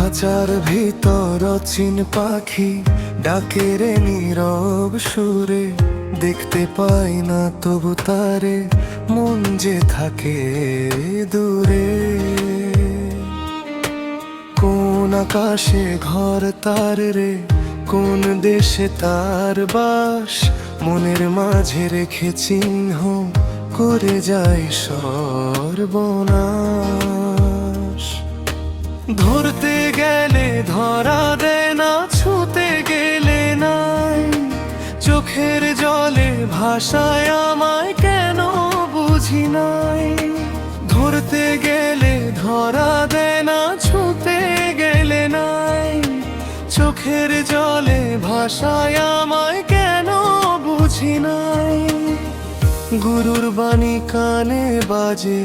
খাঁচার ভিতর অচিন পাখি ডাকে রে নীরব সুরে, দেখতে পাই না তবু তারে, মন যে থাকে দূরে। কোন আকাশে ঘর তার রে, কোন দেশে তার বাস, মনের মাঝে রেখে চিহ্ন করে যায় সর্বনাশ। ধরতে গেলে ধরা দেয় না, ছুতে গেলে নাই, চোখের জলে ভাষায় আমায় কেন বুঝি নাই। ধরতে গেলে ধরা দেয় না, ছুতে গেলে নাই, চোখের জলে ভাষায় আমায় কেন বুঝি নাই। গুরুর বাণী কানে বাজে,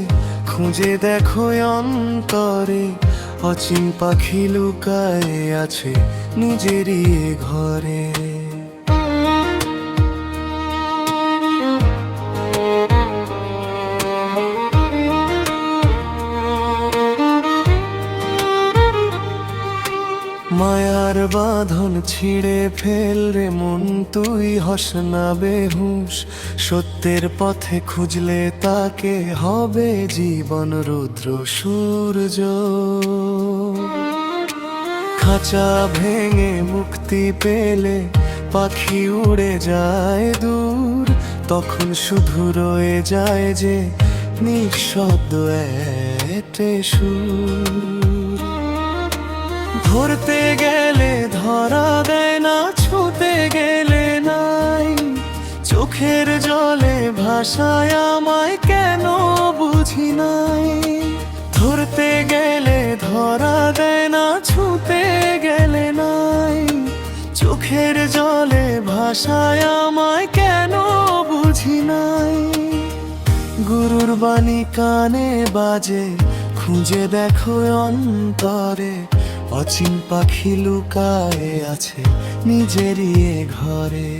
খুঁজে দেখো অন্তরে, অচিন পাখি লুকায়ে আছে নিজেরই ঘরে। মায়ার বাঁধন ছিঁড়ে ফেল রে মন, তুই হস না বেহুশ, সত্যের পথে খুঁজলে তাকে হবে জীবন রুদ্র সূর্য। খাঁচা ভেঙে মুক্তি পেলে পাখি উড়ে যায় দূর, তখন শুধু রয়ে যায় যে নিঃশব্দ একটা সুর। ধরতে গেলে ধরা দেয় না, ছুতে গেলে নাই, চোখের জলে ভাষায় আমায় কেন বুঝি নাই। ধরতে গেলে ধরা দেয় না, ছুতে গেলে নাই, চোখের জলে ভাষায় আমায় কেন বুঝি নাই। গুরুর বাণী কানে বাজে, খুঁজে দেখো অন্তরে, অচিন পাখি লুকায়ে আছে নিজেরই ঘরে।